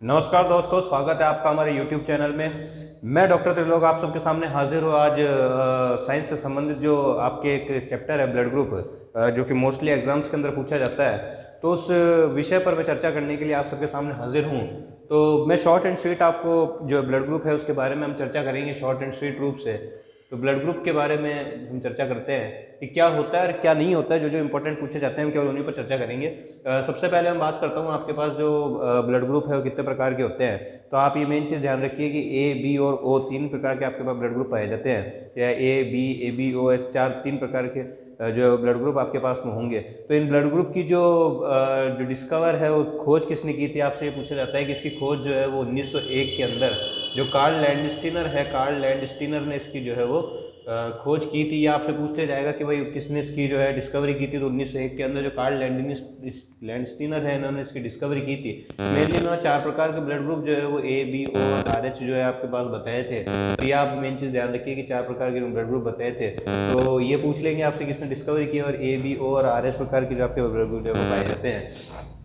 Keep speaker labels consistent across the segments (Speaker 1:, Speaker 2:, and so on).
Speaker 1: नमस्कार दोस्तों, स्वागत है आपका हमारे YouTube चैनल में। मैं डॉक्टर त्रिलोक आप सबके सामने हाजिर हूँ आज साइंस से संबंधित जो आपके एक चैप्टर है ब्लड ग्रुप, जो कि मोस्टली एग्जाम्स के अंदर पूछा जाता है, तो उस विषय पर मैं चर्चा करने के लिए आप सबके सामने हाजिर हूँ। तो मैं शॉर्ट एंड स्वीट आपको जो ब्लड ग्रुप है उसके बारे में हम चर्चा करेंगे शॉर्ट एंड स्वीट रूप से। तो ब्लड ग्रुप के बारे में हम चर्चा करते हैं कि क्या होता है और क्या नहीं होता है, जो जो इंपॉर्टेंट पूछे जाते हैं हम केवल उन्हीं पर चर्चा करेंगे। सबसे पहले हम बात करता हूँ आपके पास जो ब्लड ग्रुप है वो कितने प्रकार के होते हैं। तो आप ये मेन चीज़ ध्यान रखिए कि ए बी और ओ तीन प्रकार के आपके पास ब्लड ग्रुप पाए जाते हैं, या ए बी ओ एस चार तीन प्रकार के जो ब्लड ग्रुप आपके पास में होंगे। तो इन ब्लड ग्रुप की जो डिस्कवर है वो खोज किसने की थी, आपसे ये पूछा जाता है कि इसकी खोज जो है वो 1901 के अंदर जो कार्ल लैंडस्टीनर है, कार्ल लैंडस्टीनर ने इसकी जो है वो खोज की थी। या आपसे पूछते जाएगा कि भाई किसने इसकी जो है डिस्कवरी की थी, तो 1901 के अंदर जो कार्ल लैंडस्टीनर है इन्होंने इसकी डिस्कवरी की थी। मेनली इन्होंने चार प्रकार के ब्लड ग्रुप जो है वो ए बी ओ और आर एच जो है आपके पास बताए थे। तो ये आप मेन चीज़ ध्यान रखिए कि चार प्रकार के ब्लड ग्रुप बताए थे। तो ये पूछ लेंगे आपसे किसने डिस्कवरी की, और ए बी ओ और आर एच प्रकार के जो आपके ब्लड ग्रुप जो है वो पाए जाते हैं।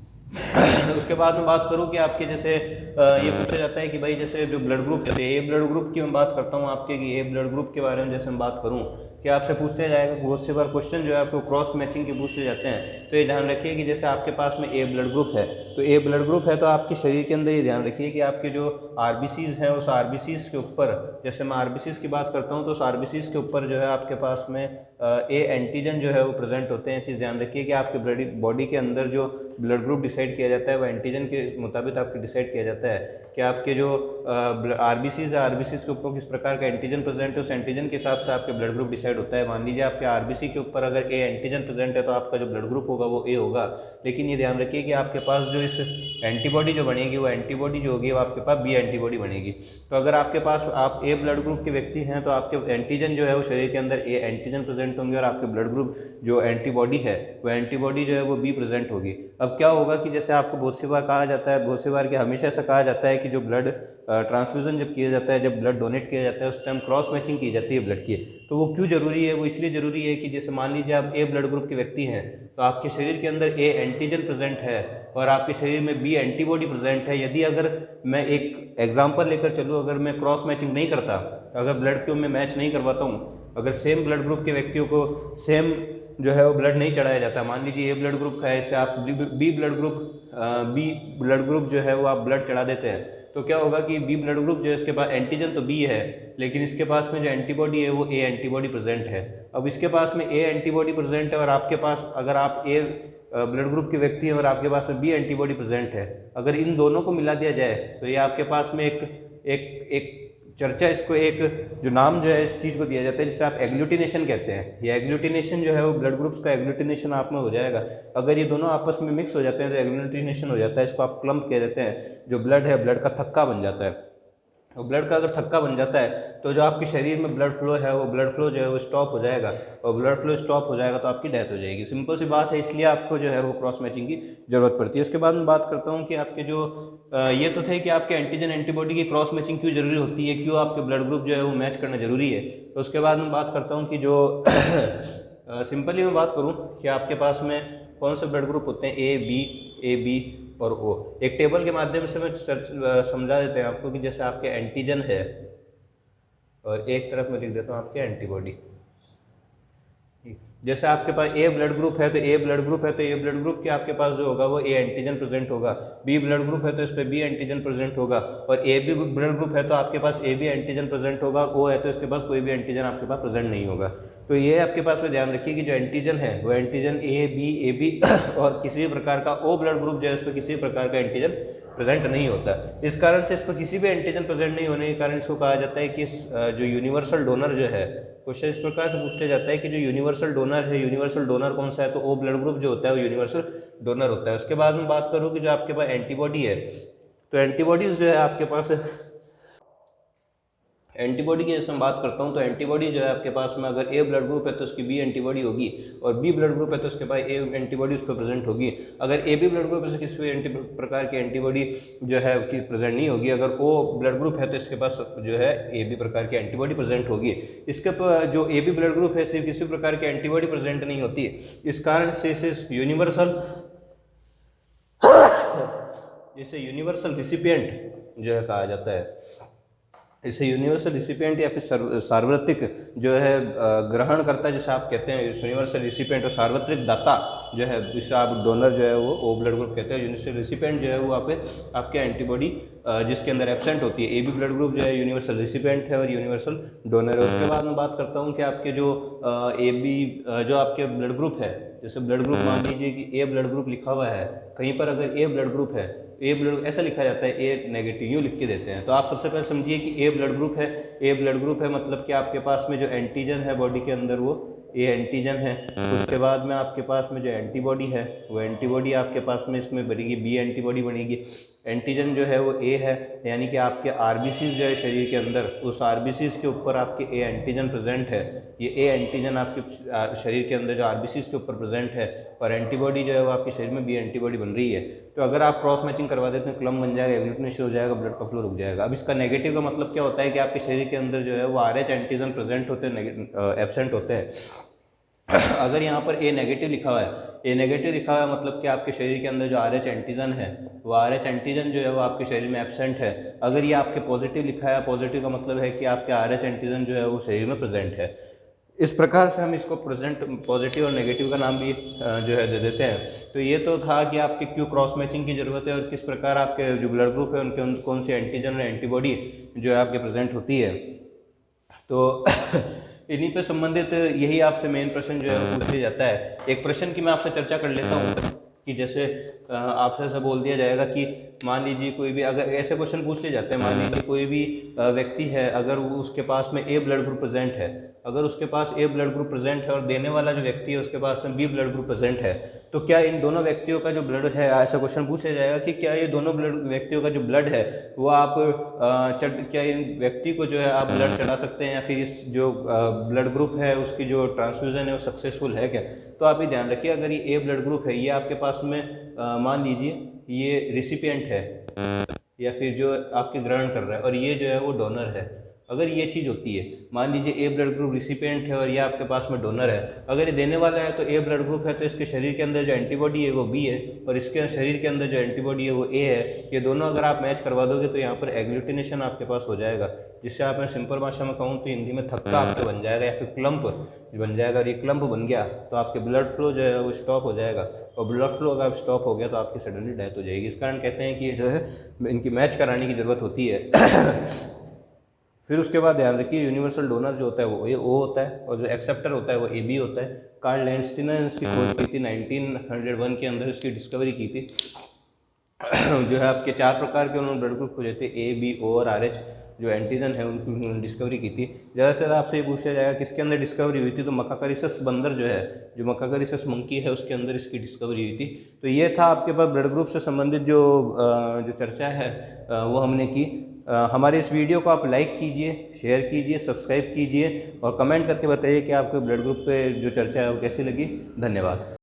Speaker 1: उसके बाद में बात करूं कि आपके जैसे ये पूछा जाता है कि भाई जैसे जो ब्लड ग्रुप, जैसे ए ब्लड ग्रुप की मैं बात करता हूं आपके, कि ए ब्लड ग्रुप के बारे में जैसे मैं बात करूं कि आपसे पूछते जाएगा बहुत से बार क्वेश्चन जो है आपको क्रॉस मैचिंग के पूछते जाते हैं। तो ये ध्यान रखिए कि जैसे आपके पास में ए ब्लड ग्रुप है, तो ए ब्लड ग्रुप है तो आपके शरीर के अंदर ये ध्यान रखिए कि आपके जो आरबीसीज हैं उस आरबीसीज के ऊपर, जैसे मैं आरबीसीज की बात करता हूँ तो उस आरबीसीज के ऊपर जो है आपके पास में ए एंटीजन जो है वो प्रेजेंट होते हैं। चीज़ ध्यान रखिए कि आपके बॉडी के अंदर जो ब्लड ग्रुप डिसाइड किया जाता है वो एंटीजन के मुताबिक आपके डिसाइड किया जाता है कि आपके जो आरबीसीज है, आरबीसीज के ऊपर किस प्रकार का एंटीजन प्रेजेंट है, उस एंटीजन के हिसाब से आपके ब्लड ग्रुप डिसाइड होता है। मान लीजिए आपके आरबीसी के ऊपर अगर ए एंटीजन प्रेजेंट है तो आपका जो ब्लड ग्रुप होगा वो ए होगा। लेकिन ये ध्यान रखिए कि आपके पास जो इस एंटीबॉडी जो बनेगी वो एंटीबॉडी जो होगी वो आपके पास बी एंटीबॉडी बनेगी। तो अगर आपके पास आप ए ब्लड ग्रुप के व्यक्ति हैं तो आपके एंटीजन जो है वो शरीर के अंदर ए एंटीजन प्रेजेंट होंगे, और आपके ब्लड ग्रुप जो एंटीबॉडी है वो एंटीबॉडी जो है वो बी प्रेजेंट होगी। अब क्या होगा कि जैसे आपको बहुत सी बार कहा जाता है, बहुत सी बार कि हमेशा ऐसा कहा जाता है कि जो ब्लड ट्रांसफ्यूजन जब किया जाता है, जब ब्लड डोनेट किया जाता है उस टाइम क्रॉस मैचिंग की जाती है ब्लड की। तो वो क्यों जरूरी है? वो इसलिए जरूरी है कि जैसे मान लीजिए आप ए ब्लड ग्रुप के व्यक्ति हैं तो आपके शरीर के अंदर ए एंटीजन प्रेजेंट है और आपके शरीर में बी एंटीबॉडी प्रेजेंट है। यदि अगर मैं एक एग्जाम्पल लेकर चलूँ, अगर मैं क्रॉस मैचिंग नहीं करता, अगर ब्लड को मैं मैच नहीं करवाता हूँ, अगर सेम ब्लड ग्रुप के व्यक्तियों को सेम जो है वो ब्लड नहीं चढ़ाया जाता, मान लीजिए ए ब्लड ग्रुप का है, इससे आप बी ब्लड ग्रुप जो है वो आप ब्लड चढ़ा देते हैं, तो क्या होगा कि बी ब्लड ग्रुप जो है इसके पास एंटीजन तो बी है, लेकिन इसके पास में जो एंटीबॉडी है वो ए एंटीबॉडी प्रेजेंट है। अब इसके पास में ए एंटीबॉडी प्रेजेंट है और आपके पास, अगर आप ए ब्लड ग्रुप के व्यक्ति हैं और आपके पास में बी एंटीबॉडी प्रेजेंट है, अगर इन दोनों को मिला दिया जाए तो ये आपके पास में एक एक एक चर्चा, इसको एक जो नाम जो है इस चीज़ को दिया जाता है जिसे आप एग्लूटिनेशन कहते हैं। ये एग्लूटिनेशन जो है वो ब्लड ग्रुप्स का एग्लूटिनेशन आप में हो जाएगा। अगर ये दोनों आपस में मिक्स हो जाते हैं तो एग्लूटिनेशन हो जाता है, इसको आप क्लम्प कह देते हैं। जो ब्लड है, ब्लड का थक्का बन जाता है। और ब्लड का अगर थक्का बन जाता है तो जो आपके शरीर में ब्लड फ्लो है वो ब्लड फ्लो जो है वो स्टॉप हो जाएगा, और ब्लड फ्लो स्टॉप हो जाएगा तो आपकी डेथ हो जाएगी। सिंपल सी बात है, इसलिए आपको जो है वो क्रॉस मैचिंग की जरूरत पड़ती है। उसके बाद मैं बात करता हूँ कि आपके जो ये तो थे कि आपके एंटीजन एंटीबॉडी की क्रॉस मैचिंग क्यों जरूरी होती है, क्यों आपके ब्लड ग्रुप जो है वो मैच करना जरूरी है। तो उसके बाद मैं बात करता हूँ कि जो सिंपली मैं बात करूँ कि आपके पास में कौन से ब्लड ग्रुप होते हैं, ए बी और ओ। एक टेबल के माध्यम से मैं समझा देते हैं आपको कि जैसे आपके एंटीजन है और एक तरफ मैं लिख देता हूँ आपके एंटीबॉडी। जैसे आपके पास ए ब्लड ग्रुप है तो ए ब्लड ग्रुप है तो ए ब्लड ग्रुप के आपके पास जो होगा वो ए एंटीजन प्रेजेंट होगा। बी ब्लड ग्रुप है तो इस पर बी एंटीजन प्रेजेंट होगा, और ए बी ब्लड ग्रुप है तो आपके पास ए बी एंटीजन प्रेजेंट होगा। ओ है तो इसके पास कोई भी एंटीजन आपके पास प्रेजेंट नहीं होगा। तो ये आपके पास में ध्यान रखिए कि जो एंटीजन है वो एंटीजन ए बी और किसी भी प्रकार का ओ ब्लड ग्रुप जो है उस पर किसी प्रकार का एंटीजन प्रेजेंट नहीं होता। इस कारण से इस पर किसी भी एंटीजन प्रेजेंट नहीं होने के कारण इसको कहा जाता है कि जो यूनिवर्सल डोनर जो है, क्वेश्चन इस प्रकार से पूछा जाता है कि जो यूनिवर्सल डोनर है, यूनिवर्सल डोनर कौन सा है, तो ओ ब्लड ग्रुप जो होता है वो यूनिवर्सल डोनर होता है। उसके बाद में बात करूँ कि जो आपके पास एंटीबॉडी है, तो एंटीबॉडीज जो है आपके पास, एंटीबॉडी की जैसे मैं बात करता हूँ तो एंटीबॉडी जो है आपके पास में, अगर ए ब्लड ग्रुप है तो उसकी बी एंटीबॉडी होगी, और बी ब्लड ग्रुप है तो उसके पास ए एंटीबॉडी उस पर प्रेजेंट होगी। अगर ए बी ब्लड ग्रुप है तो किसी भी प्रकार की एंटीबॉडी जो है कि प्रेजेंट नहीं होगी। अगर ओ ब्लड ग्रुप है तो इसके पास जो है ए बी प्रकार की एंटीबॉडी प्रेजेंट होगी। इसके जो ए बी ब्लड ग्रुप है सिर्फ किसी प्रकार की एंटीबॉडी प्रेजेंट नहीं होती। इस कारण से इसे यूनिवर्सल इसे यूनिवर्सल रिसिपिएंट जो है कहा जाता है। इसे यूनिवर्सल रिसिपिएंट या फिर सार्वत्रिक जो है ग्रहण करता है, जैसे आप कहते हैं यूनिवर्सल रिसिपिएंट, और सार्वत्रिक दाता जो है जिसे आप डोनर जो है वो ओ ब्लड ग्रुप कहते हैं। यूनिवर्सल रिसिपिएंट जो है वो आपके एंटीबॉडी जिसके अंदर एब्सेंट होती है। ए बी ब्लड ग्रुप जो है यूनिवर्सल रिसिपिएंट है और यूनिवर्सल डोनर है। उसके बाद मैं बात करता हूँ कि आपके जो ए बी जो आपके ब्लड ग्रुप है, जैसे ब्लड ग्रुप मान लीजिए कि ए ब्लड ग्रुप लिखा हुआ है, कहीं पर अगर ए ब्लड ग्रुप है, ए ब्लड ऐसा लिखा जाता है, ए नेगेटिव यूँ लिख के देते हैं। तो आप सबसे पहले समझिए कि ए ब्लड ग्रुप है। ए ब्लड ग्रुप है मतलब कि आपके पास में जो एंटीजन है बॉडी के अंदर वो ए एंटीजन है। उसके बाद में आपके पास में जो एंटीबॉडी है वो एंटीबॉडी आपके पास में इसमें बनेगी, बी एंटीबॉडी बनेगी। एंटीजन जो है वो ए है, यानी कि आपके आरबीसीज जो है शरीर के अंदर, उस आरबीसीज के ऊपर आपके ए एंटीजन प्रेजेंट है। ये ए एंटीजन आपके शरीर के अंदर जो आरबीसीज के ऊपर प्रेजेंट है, और एंटीबॉडी जो है वो आपके शरीर में बी एंटीबॉडी बन रही है। तो अगर आप क्रॉस मैचिंग करवा देते हैं, क्लम बन जाएगा, एग्लूटिनेशन हो जाएगा, ब्लड का फ्लो रुक जाएगा। अब इसका नेगेटिव का मतलब क्या होता है कि आपके शरीर के अंदर जो है वो आरएच एंटीजन प्रेजेंट होते हैं, एब्सेंट होते हैं। अगर यहाँ पर ए नेगेटिव लिखा हुआ है, ए नेगेटिव लिखा हुआ है मतलब कि आपके शरीर के अंदर जो आरएच एंटीजन है, वो आरएच एंटीजन जो है वो आपके शरीर में एब्सेंट है। अगर ये आपके पॉजिटिव लिखा है, पॉजिटिव का मतलब है कि आपके आरएच एंटीजन जो है वो शरीर में प्रेजेंट है। इस प्रकार से हम इसको प्रेजेंट, पॉजिटिव और नेगेटिव का नाम भी जो है दे देते हैं। तो ये तो था कि आपके क्यों क्रॉस मैचिंग की ज़रूरत है और किस प्रकार आपके जो ब्लड ग्रुप है उनके अंदर कौन सी एंटीजन और एंटीबॉडी जो है आपके प्रेजेंट होती है। तो इन्हीं पे संबंधित यही आपसे मेन प्रश्न जो है वो पूछ लिया जाता है। एक प्रश्न की मैं आपसे चर्चा कर लेता हूँ कि जैसे आपसे ऐसा बोल दिया जाएगा कि मान लीजिए कोई भी, अगर ऐसे क्वेश्चन पूछ लिए जाते हैं, मान लीजिए कोई भी व्यक्ति है, अगर उसके पास में ए ब्लड ग्रुप प्रेजेंट है, अगर उसके पास ए ब्लड ग्रुप प्रेजेंट है और देने वाला जो व्यक्ति है उसके पास में बी ब्लड ग्रुप प्रेजेंट है, तो क्या इन दोनों व्यक्तियों का जो ब्लड है, ऐसा क्वेश्चन पूछा जाएगा कि क्या ये दोनों व्यक्तियों का जो ब्लड है वो आप क्या इन व्यक्ति को जो है आप ब्लड चढ़ा सकते हैं, या फिर इस जो ब्लड ग्रुप है उसकी जो ट्रांसफ्यूजन है वो सक्सेसफुल है क्या। तो आप ये ध्यान रखिए, अगर ये ए ब्लड ग्रुप है, ये आपके पास में मान लीजिए ये रिसिपिएंट है या फिर जो आपके ग्रहण कर रहा है, और ये जो है वो डोनर है। अगर ये चीज़ होती है, मान लीजिए ए ब्लड ग्रुप रिसिपिएंट है और ये आपके पास में डोनर है, अगर ये देने वाला है तो ए ब्लड ग्रुप है, तो इसके शरीर के अंदर जो एंटीबॉडी है वो बी है और इसके शरीर के अंदर जो एंटीबॉडी है वो ए है। ये दोनों अगर आप मैच करवा दोगे तो यहाँ पर एग्लूटिनेशन आपके पास हो जाएगा, जिससे आप मैं सिंपल भाषा में कहूँ तो हिंदी में थक्का आपके बन जाएगा या फिर क्लम्प बन जाएगा। और ये क्लम्प बन गया तो आपके ब्लड फ्लो जो है वो स्टॉप हो जाएगा, और ब्लड फ्लो अगर स्टॉप हो गया तो आपकी सडनली डेथ हो जाएगी। इस कारण कहते हैं कि जो है इनकी मैच कराने की ज़रूरत होती है। फिर उसके बाद ध्यान रखिए, यूनिवर्सल डोनर जो होता है वो ओ होता है और जो एक्सेप्टर होता है वो ए बी होता है। कार्ल लैंडस्टीन ने इसकी खोज की थी 1901 के अंदर, इसकी डिस्कवरी की थी। जो है आपके 4 प्रकार के उन्होंने ब्लड ग्रुप खोजे थे, ए बी ओ और आर एच जो एंटीजन है उनकी उन्होंने डिस्कवरी की थी। ज़्यादा से ज़्यादा आपसे ये पूछा जाएगा किसके अंदर डिस्कवरी हुई थी, तो मकाकरिसस बंदर जो है, जो मकाकरिसस मंकी है उसके अंदर इसकी डिस्कवरी हुई थी। तो ये था आपके पास ब्लड ग्रुप से संबंधित जो चर्चा है वो हमने की। हमारे इस वीडियो को आप लाइक कीजिए, शेयर कीजिए, सब्सक्राइब कीजिए और कमेंट करके बताइए कि आपको ब्लड ग्रुप पे जो चर्चा है वो कैसी लगी। धन्यवाद।